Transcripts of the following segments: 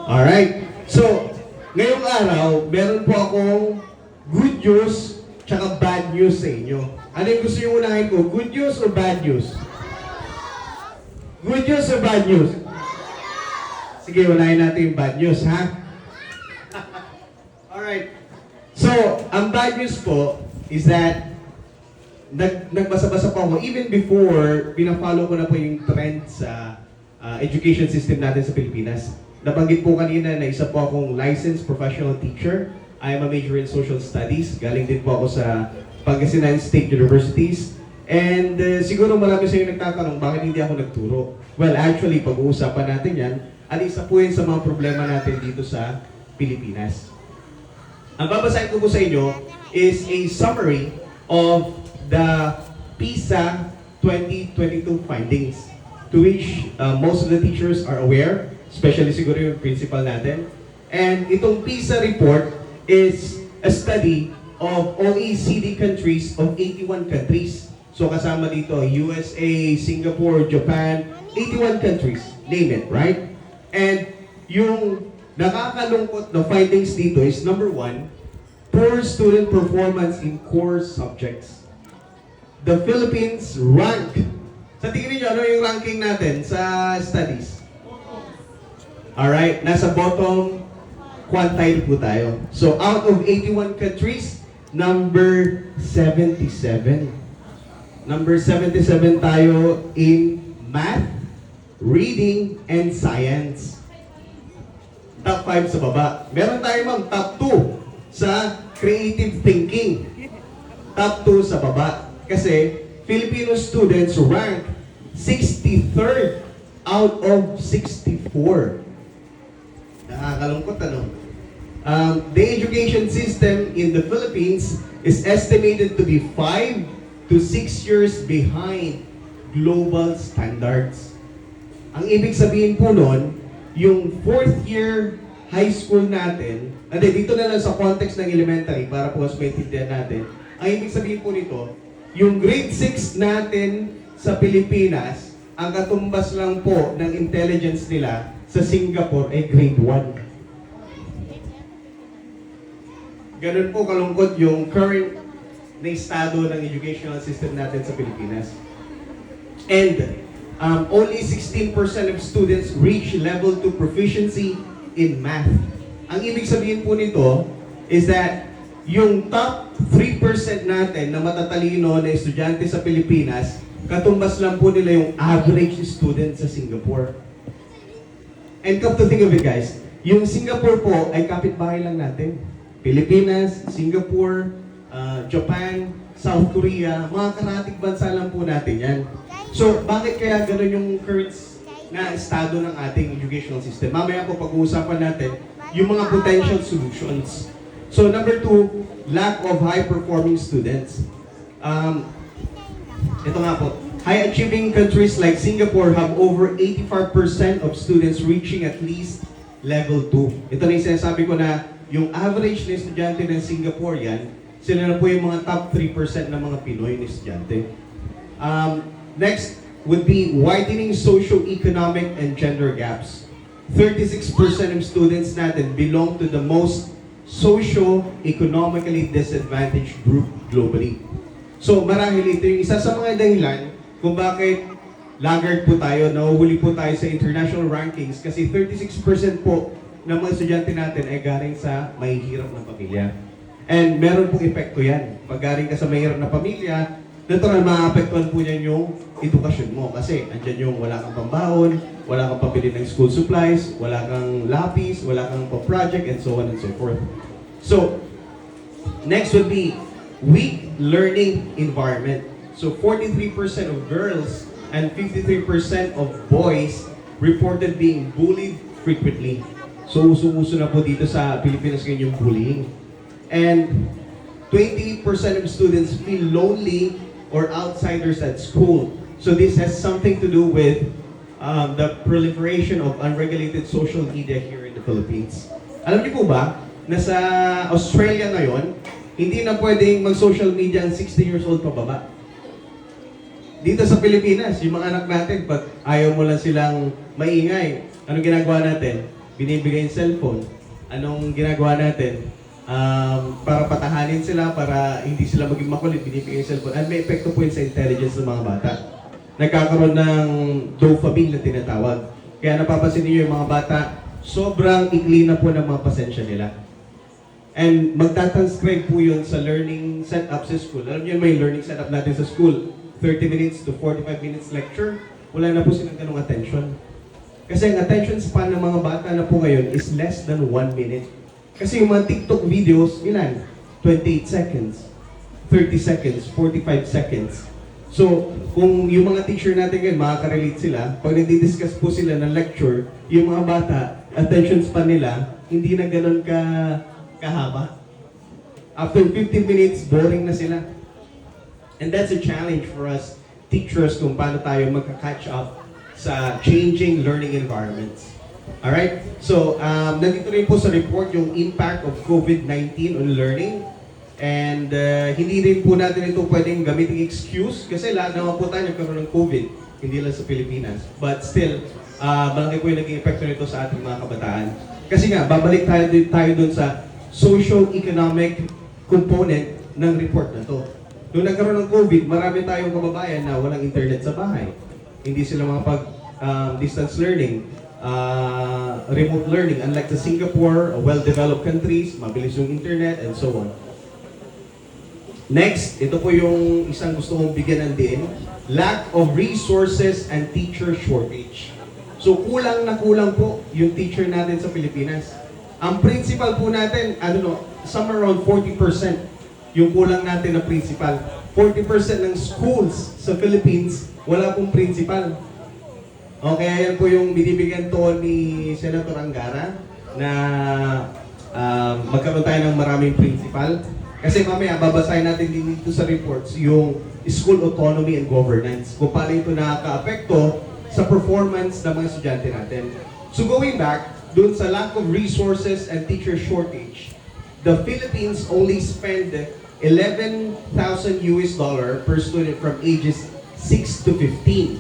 Alright. So, ngayong araw, meron po akong good news tsaka bad news sa inyo. Ano yung gusto yung unahin ko? Good news or bad news? Good news or bad news? Sige, unahin natin yung bad news, ha? Alright. So, ang bad news po is that nagbasa-basa po ako even before pina-follow ko na po yung trend sa education system natin sa Pilipinas. Nabanggit po kanina na isa po akong licensed professional teacher. I am a major in social studies. Galing din po ako sa Pangasinan State Universities. And siguro marami sa inyo nagtatanong, bakit hindi ako nagturo? Well, actually, pag-uusapan natin yan, at isa po yun sa mga problema natin dito sa Pilipinas. Ang babasahin ko po sa inyo is a summary of the PISA 2022 findings, to which most of the teachers are aware, especially siguro yung principal natin. And itong PISA report is a study of OECD countries of 81 countries. So kasama dito USA, Singapore, Japan, 81 countries, name it, right? And yung nakakalungkot na findings dito is number 1, poor student performance in core subjects. The Philippines rank. Sa tingin niyo, ano yung ranking natin sa studies? Alright, nasa bottom quantile po tayo. So, out of 81 countries, number 77. Number 77 tayo in math, reading, and science. Top 5 sa baba. Meron tayo ma'am, top 2 sa creative thinking. Top 2 sa baba. Kasi, Filipino students rank 63rd out of 64. Nakakalungkot, ano? The education system in the Philippines is estimated to be 5 to 6 years behind global standards. Ang ibig sabihin po nun, yung 4th year high school natin, dito na lang sa context ng elementary para po mas maintindihan natin, ang ibig sabihin po nito, yung grade 6 natin sa Pilipinas, ang katumbas lang po ng intelligence nila sa Singapore ay grade 1. Ganun po kalungkot yung current na estado ng educational system natin sa Pilipinas. And only 16% of students reach level 2 proficiency in math. Ang ibig sabihin po nito is that yung top 3% natin na matatalino na estudyante sa Pilipinas, katumbas lang po nila yung average student sa Singapore. And come to think of it guys, yung Singapore po ay kapitbahay lang natin. Pilipinas, Singapore, Japan, South Korea, mga karatig bansa lang po natin yan. So, bakit kaya gano'n yung current na estado ng ating educational system? Mamaya po pag-uusapan natin yung mga potential solutions. So, number 2, lack of high-performing students. Ito nga po, high-achieving countries like Singapore have over 85% of students reaching at least level 2. Ito na yung sinasabi ko na yung average na estudyante ng Singaporean, sila na po yung mga top 3% ng mga Pinoy na estudyante. Next would be widening socio-economic and gender gaps. 36% of students natin belong to the most socio-economically disadvantaged group globally. So marahil ito yung isa sa mga dahilan kung bakit laggard po tayo, nahuhuli po tayo sa international rankings kasi 36% po ng mga estudyante natin ay galing sa mahihirap na pamilya. And meron pong epekto yan. Pag galing ka sa mahihirap na pamilya, natural maapektuhan po niyan yung edukasyon mo kasi andyan yung wala kang pambaon, wala kang pabili ng school supplies, wala kang lapis, wala kang pa-project, and so on and so forth. So, next would be weak learning environment. So 43% of girls and 53% of boys reported being bullied frequently. So uso-uso na po dito sa Pilipinas ngayon yung bullying. And 28% of students feel lonely or outsiders at school. So this has something to do with the proliferation of unregulated social media here in the Philippines. Alam niyo po ba, na sa Australia ngayon, hindi na pwedeng mag-social media ang 16 years old pababa. Dito sa Pilipinas, yung mga anak natin, pag ayaw mo lang silang maingay, ano ginagawa natin? binibigay yung cellphone, anong ginagawa natin? Para patahanin sila, para hindi sila maging makulit, binibigay yung cellphone. At may epekto po yun sa intelligence ng mga bata. Nagkakaroon ng dopamine na tinatawag. Kaya napapansin niyo yung mga bata, sobrang ikli na po ng mga pasensya nila. And magtatranscribe po yun sa learning setup sa school. Alam niyo may learning setup natin sa school, 30 minutes to 45 minutes lecture, wala na po silang ganung attention. Kasi ang attention span ng mga bata na po ngayon is less than 1 minute. Kasi yung mga TikTok videos, ilan? 28 seconds, 30 seconds, 45 seconds. So, kung yung mga teacher natin ngayon, makaka-relate sila, pag nagdi-discuss po sila ng lecture, yung mga bata, attention span nila, hindi na ganun kahaba. After 15 minutes, boring na sila. And that's a challenge for us teachers kung paano tayo magka-catch up sa changing learning environments. Alright? So, nandito rin po sa report yung impact of COVID-19 on learning. And hindi rin po natin ito pwedeng gamitin excuse kasi lahat naman po tayo nagkaroon ng COVID, hindi lang sa Pilipinas. But still, malaki po yung naging epekto nito sa ating mga kabataan. Kasi nga, babalik tayo dun sa socio-economic component ng report na to. Nung nagkaroon ng COVID, marami tayong kababayan na walang internet sa bahay. Hindi sila makapag distance learning, remote learning. Unlike sa Singapore, well-developed countries, mabilis yung internet, and so on. Next, ito po yung isang gusto kong bigyan ng din. Lack of resources and teacher shortage. So, kulang na kulang po yung teacher natin sa Pilipinas. Ang principal po natin, somewhere around 40% yung kulang natin na principal. 40% ng schools sa Philippines, wala pong principal. Okay, yan po yung binibigyan to ni Senator Angara na magkaroon tayo ng maraming principal. Kasi mamaya, babasahin natin din dito sa reports yung school autonomy and governance. Kung paano ito nakaka-apekto sa performance ng mga estudyante natin. So going back, dun sa lack of resources and teacher shortage, the Philippines only spend $11,000 per student from ages 6 to 15.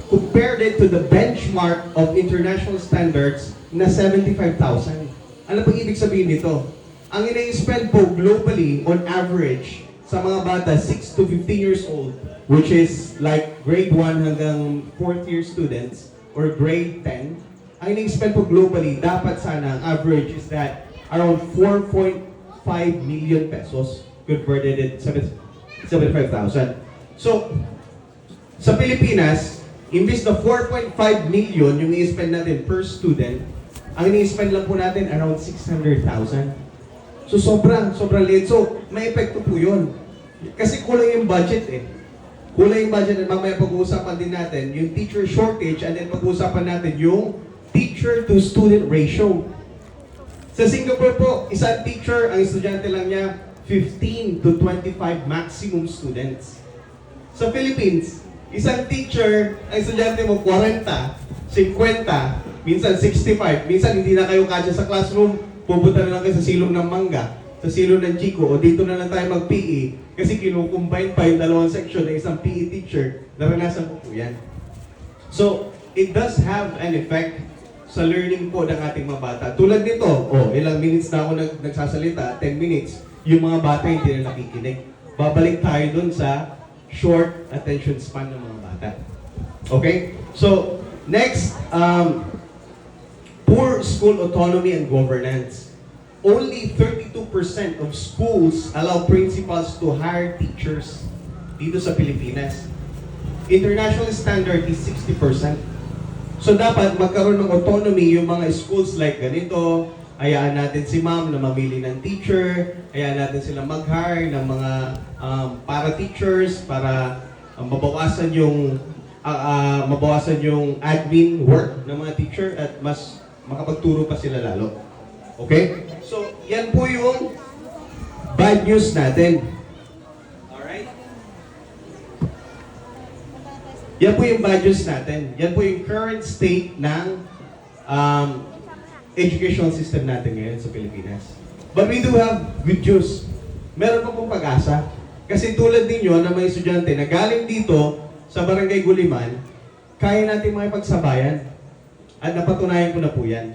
Compared it to the benchmark of international standards na 75,000. Ano pang ibig sabihin nito? Ang ina-spend po globally on average sa mga bata 6 to 15 years old, which is like grade 1 hanggang 4th year students or grade 10, ang ina-spend po globally, dapat sana ang average is that around 4.5 million pesos converted at 75,000. So, sa Pilipinas, imbis na 4.5 million yung i-spend natin per student, ang i-spend lang po natin around 600,000. So sobrang liit. So may epekto po yun. Kasi kulang yung budget eh. Kulang yung budget at mamaya pag-uusapan din natin yung teacher shortage and then pag-uusapan natin yung teacher to student ratio. Sa Singapore po, isang teacher, ang estudyante lang niya 15 to 25 maximum students. Sa Philippines, isang teacher, ang estudyante mo 40, 50, minsan 65, minsan hindi na kayo kasya sa classroom, pupunta na lang kayo sa silong ng Mangga, sa silong ng Chico, o dito na lang tayo mag-PE kasi kinukumbine pa yung dalawang section ng isang PE teacher. Naranasan ko po yan. So, it does have an effect sa learning po ng ating mga bata. Tulad nito, ilang minutes na ako nagsasalita, 10 minutes, yung mga bata hindi na nakikinig. Babalik tayo dun sa short attention span ng mga bata. Okay? So, next, poor school autonomy and governance. Only 32% of schools allow principals to hire teachers dito sa Pilipinas. International standard is 60%. So dapat magkaroon ng autonomy yung mga schools like ganito, hayaan natin si ma'am na mamili ng teacher, hayaan natin sila mag-hire ng mga para-teachers para mabawasan yung admin work ng mga teacher at mas makapagturo pa sila lalo. Okay? So, yan po yung bad news natin. Alright? Yan po yung bad news natin. Yan po yung current state ng educational system natin ngayon sa Pilipinas. But we do have good news. Meron pa pong pag-asa. Kasi tulad ninyo na mga estudyante na galing dito sa Barangay Guliman, kaya natin makipagsabayan. At napatunayan ko na po yan.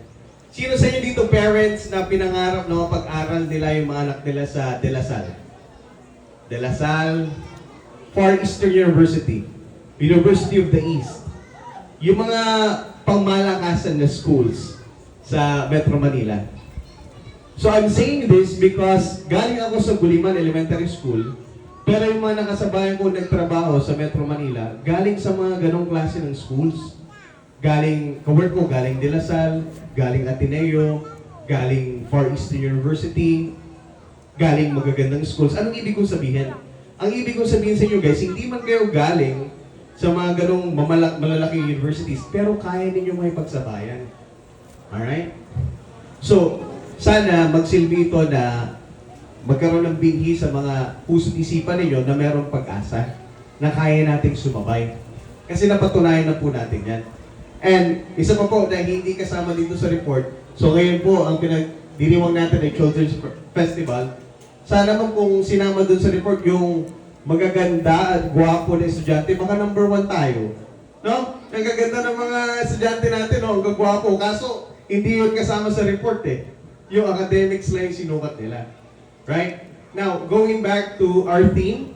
Sino sa inyo dito parents na pinangarap na mapag-aral nila yung mga anak nila sa De La Salle? De La Salle, Far Eastern University, University of the East. Yung mga pangmalakasan na schools sa Metro Manila. So I'm saying this because galing ako sa Guliman Elementary School, pero yung mga nakasabayan ko nagtrabaho sa Metro Manila, galing sa mga ganong klase ng schools. Galing, kawork ko, galing De La Salle, galing Ateneo, galing Far Eastern University, galing magagandang schools. Anong ibig kong sabihin? Ang ibig kong sabihin sa inyo guys, hindi man kayo galing sa mga ganong malalaking universities, pero kaya ninyo may pagsabayan. Alright? So, sana magsilbi ito na magkaroon ng binhi sa mga puso't isipan ninyo na mayroong pag-asa na kaya nating sumabay. Kasi napatunayan na po natin yan. And isa pa po na hindi kasama dito sa report, so ngayon po ang pinagdiriwang natin ay Children's Festival. Sana man kung sinama dun sa report yung magaganda at gwapo na estudyante, baka number 1 tayo. No? Ang gaganda ng mga estudyante natin, no? Ang gagwapo. Kaso, hindi yun kasama sa report eh. Yung academics lang yung sinukat nila. Right? Now, going back to our theme,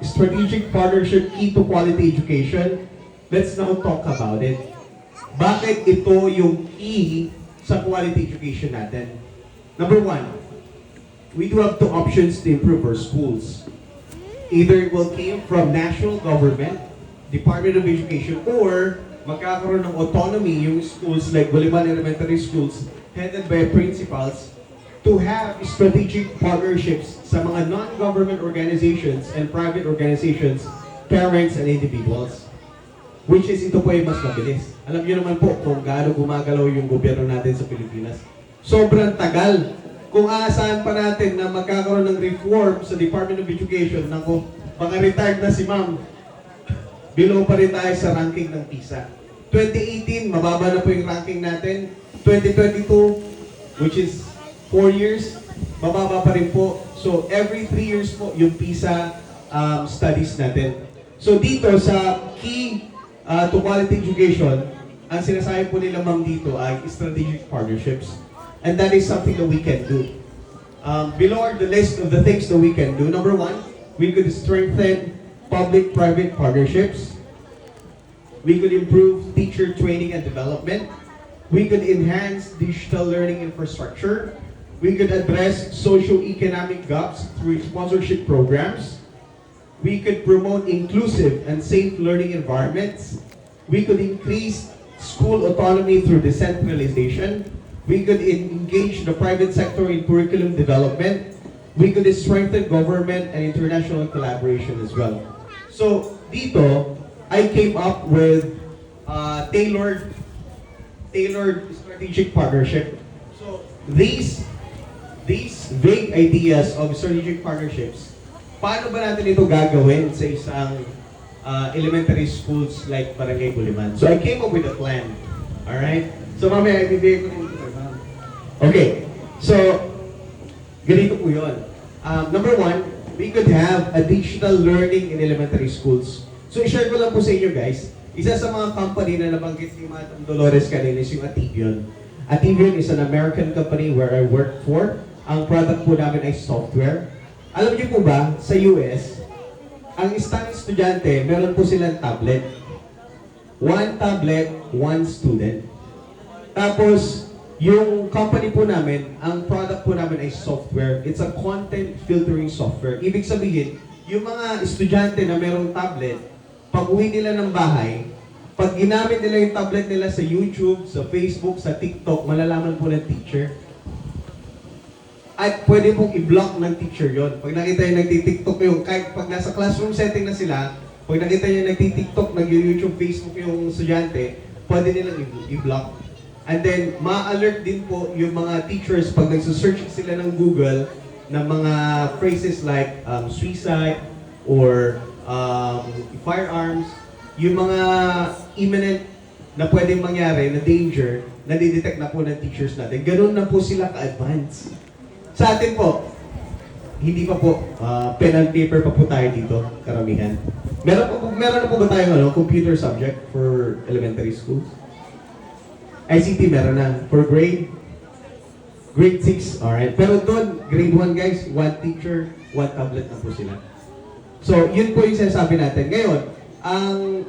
strategic partnership key to quality education. Let's now talk about it. Bakit ito yung key sa quality education natin? Number 1, we do have 2 options to improve our schools. Either it will came from national government, Department of Education, or magkakaroon ng autonomy yung schools like Guliman Elementary Schools headed by principals to have strategic partnerships sa mga non-government organizations and private organizations, parents, and individuals. Which is, ito po ay mas mabilis. Alam niyo naman po kung gaano gumagalaw yung gobyerno natin sa Pilipinas. Sobrang tagal. Kung aasahan pa natin na magkakaroon ng reform sa Department of Education, naku, baka retired na si ma'am. Below pa rin tayo sa ranking ng PISA. 2018, mababa na po yung ranking natin. 2022, which is 4 years, mababa pa rin po. So, every 3 years po yung PISA studies natin. So, dito sa key to quality education, ang sinasabi po nila ma'am dito ay strategic partnerships. And that is something that we can do. Below are the list of the things that we can do. Number 1, we could strengthen public-private partnerships. We could improve teacher training and development. We could enhance digital learning infrastructure. We could address socio-economic gaps through sponsorship programs. We could promote inclusive and safe learning environments. We could increase school autonomy through decentralization. We could engage the private sector in curriculum development. We could strengthen government and international collaboration as well. So, dito, I came up with tailored strategic partnership. So, these vague ideas of strategic partnerships, paano ba natin ito gagawin sa isang elementary schools like Barangay Guliman? So I came up with a plan. Alright? So mamaya, ibibigay ko rin ito. Okay. So, ganito po yun. Number 1, we could have a digital learning in elementary schools. So i-share ko lang po sa inyo guys, isa sa mga company na nabanggit ni Madam Dolores kanina is yung Ativion. Ativion is an American company where I work for. Ang product po namin ay software. Alam niyo po ba, sa US, ang isang estudyante, meron po silang tablet. 1 tablet, 1 student. Tapos, yung company po namin, ang product po namin ay software. It's a content filtering software. Ibig sabihin, yung mga estudyante na merong tablet, pag uwi nila ng bahay, pag ginamit nila yung tablet nila sa YouTube, sa Facebook, sa TikTok, malalaman po ng teacher. At pwede pong i-block ng teacher yon. Pag nakita yung nagtitiktok yung, kahit pag nasa classroom setting na sila, pag nakita yung nagtitiktok, nag-YouTube, Facebook yung estudyante, pwede nilang i-block. And then, ma-alert din po yung mga teachers pag nagsusearch sila ng Google ng mga phrases like suicide or firearms, yung mga imminent na pwedeng mangyari na danger, nadidetect na po ng teachers natin. Ganun na po sila ka-advance. Sa atin po, hindi pa po, pen and paper pa po tayo dito, karamihan. Meron na po ba tayong computer subject for elementary schools? ICT meron na. For grade 6, alright. Pero doon, grade 1 guys, 1 teacher, 1 tablet na po sila. So, yun po yung sinasabi natin. Ngayon, ang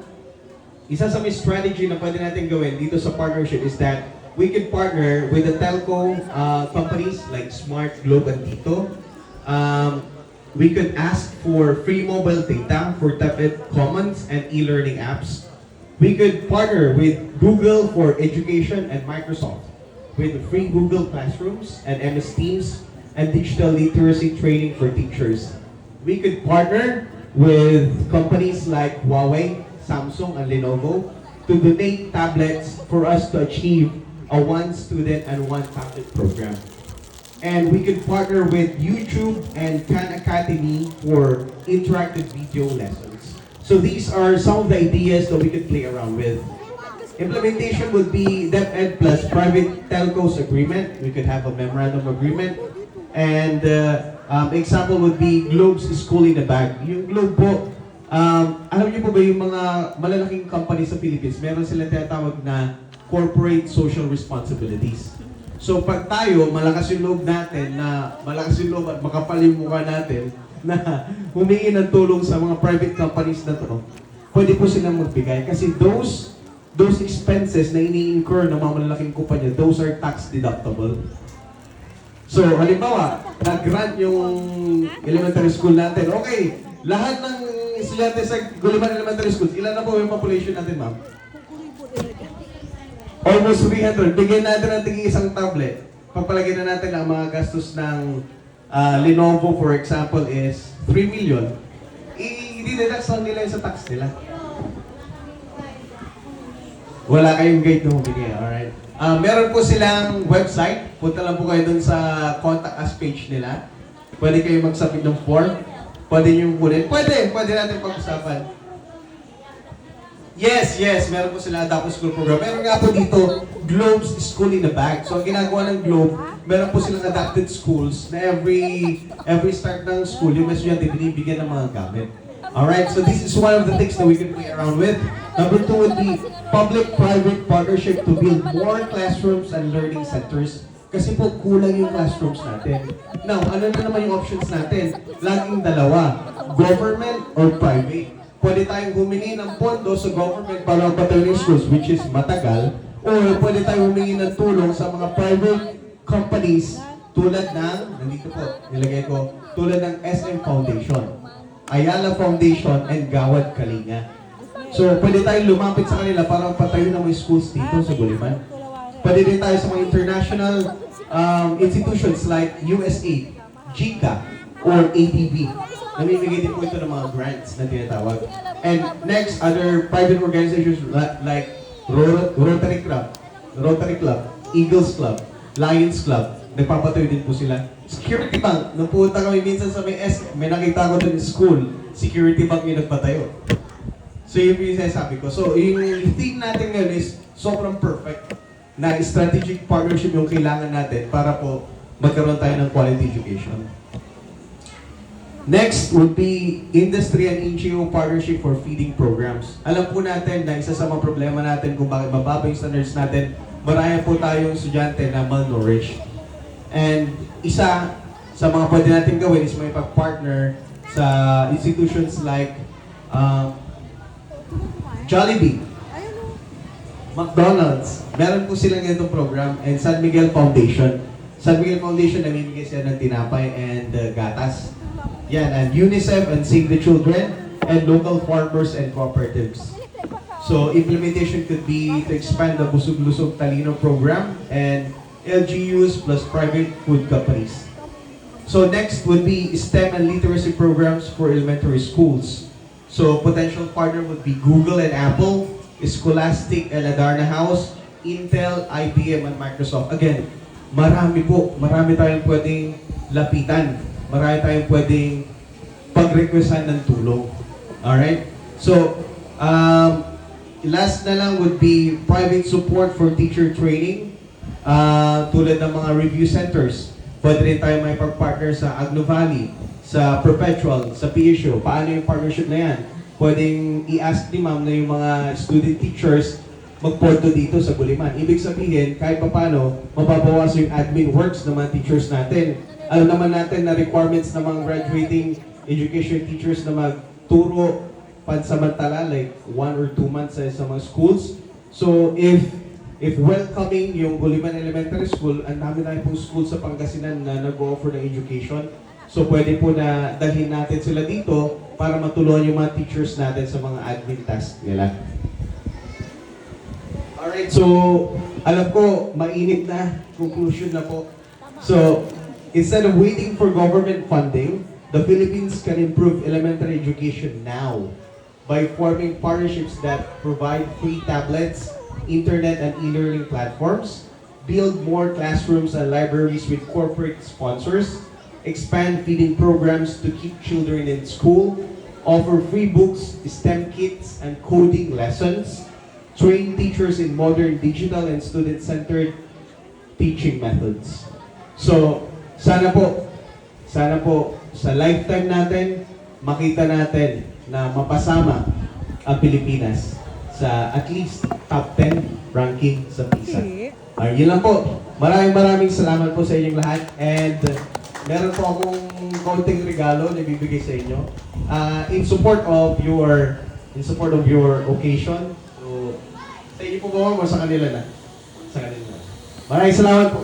isa sa may strategy na pwede natin gawin dito sa partnership is that we can partner with the telco companies like Smart, Globe, and Tito. We could ask for free mobile data for tablet commons and e-learning apps. We could partner with Google for education and Microsoft with free Google Classrooms and MS Teams and digital literacy training for teachers. We could partner with companies like Huawei, Samsung, and Lenovo to donate tablets for us to achieve a one student and one tablet program. And we could partner with YouTube and Khan Academy for interactive video lessons. So these are some of the ideas that we could play around with. Implementation would be DepEd plus private telcos agreement. We could have a memorandum agreement. And example would be Globe's School in a Bag. Yung Globe po, alam niyo po ba yung mga malalaking company sa Philippines, meron silang tinatawag na corporate social responsibilities. So pag tayo, malakas yung loob natin na malakas yung loob at makapal yung mukha natin na humingi ng tulong sa mga private companies na to, pwede po silang magbigay. Kasi those expenses na ini-incur ng mga malalaking kumpanya, those are tax deductible. So, halimbawa, nag-grant yung elementary school natin. Okay, lahat ng estudyante sa Guliman Elementary School, ilan na po yung population natin, ma'am? Almost 300. Bigyan natin ng tingin isang tablet. Pagpalagyan na natin ang mga gastos ng Lenovo, for example, is 3 million. I-deduct lang nila sa tax nila. Wala kayong guide na humingi, alright? Meron po silang website. Punta lang po kayo dun sa contact us page nila. Pwede kayo mag-submit ng form. Pwede nyo kunin. Pwede natin pag-usapan. Yes, meron po sila Adaptive School Program. Meron nga po dito, Globe's School in a Bag. So, ang ginagawa ng Globe, meron po silang adapted schools na every start ng school, yung estudyante binibigyan ng mga gamit. Alright, so this is one of the things that we can play around with. Number 2 would be public-private partnership to build more classrooms and learning centers. Kasi po kulang yung classrooms natin. Now, ano na naman yung options natin? Laging dalawa, government or private. Pwede tayong humingi ng pondo sa government para patayin yung schools, which is matagal. Or pwede tayong humingi ng tulong sa mga private companies tulad ng, nandito po, nilagay ko, tulad ng SM Foundation, Ayala Foundation, and Gawad Kalinga. So, pwede tayong lumapit sa kanila para patayin ng mga schools dito sa Guliman. Pwede din tayo sa mga international institutions like USAID, JICA, or ADB. Namimigay din po ito ng mga grants na tinatawag. And next, other private organizations like Rotary Club, Eagles Club, Lions Club, nagpapatayo din po sila. Security Bank, nung pumunta kami minsan sa may nakita ko doon sa school, Security Bank yung nagpatayo. So yun yung sinasabi ko. So yung theme natin ngayon is sobrang perfect na strategic partnership yung kailangan natin para po magkaroon tayo ng quality education. Next would be industry and NGO partnership for feeding programs. Alam po natin na isa sa mga problema natin kung bakit mababa yung standards natin, marami po tayong estudyante na malnourished. And isa sa mga pwede natin gawin is may pag-partner sa institutions like Jollibee, McDonald's. Meron po silang ganitong program, and San Miguel Foundation. San Miguel Foundation, namimigay sila ng tinapay and gatas. Yan, and UNICEF and Save the Children, and local farmers and cooperatives. So, implementation could be to expand the Busog-Lusog Talino program and LGUs plus private food companies. So, next would be STEM and literacy programs for elementary schools. So, potential partner would be Google and Apple, Scholastic and Adarna House, Intel, IBM, and Microsoft. Again, marami tayong pwedeng lapitan. Marami tayong pwedeng pag-requestan ng tulong. Alright? So, last na lang would be private support for teacher training. Tulad ng mga review centers. Pwede rin tayo may pag-partner sa Agno Valley, sa Perpetual, sa PSU. Paano yung partnership na yan? Pwedeng i-ask ni ma'am na yung mga student teachers magporto dito sa Buliman. Ibig sabihin, kahit paano, mababawas yung admin works ng mga teachers natin. Alam naman natin na requirements ng mga graduating education teachers na magturo pansamantala, like 1 or 2 months sa mga schools. So, if welcoming yung Buliman Elementary School, ang dami na pong school sa Pangasinan na nag-offer ng education. So, pwede po na dalhin natin sila dito para matulungan yung mga teachers natin sa mga admin tasks nila. Alright, so alam ko, mainit na, conclusion na po. So, instead of waiting for government funding, the Philippines can improve elementary education now by forming partnerships that provide free tablets, internet and e-learning platforms, build more classrooms and libraries with corporate sponsors, expand feeding programs to keep children in school, offer free books, STEM kits and coding lessons, train teachers in modern digital and student-centered teaching methods. So, sana po sa lifetime natin, makita natin na mapasama ang Pilipinas sa at least top 10 ranking sa PISA. Yun lang po. Maraming salamat po sa inyong lahat. And meron po akong konting regalo na ibibigay sa inyo. In support of your occasion. So, sa inyo po ba o sa kanila na? Sa kanila na. Maraming salamat po.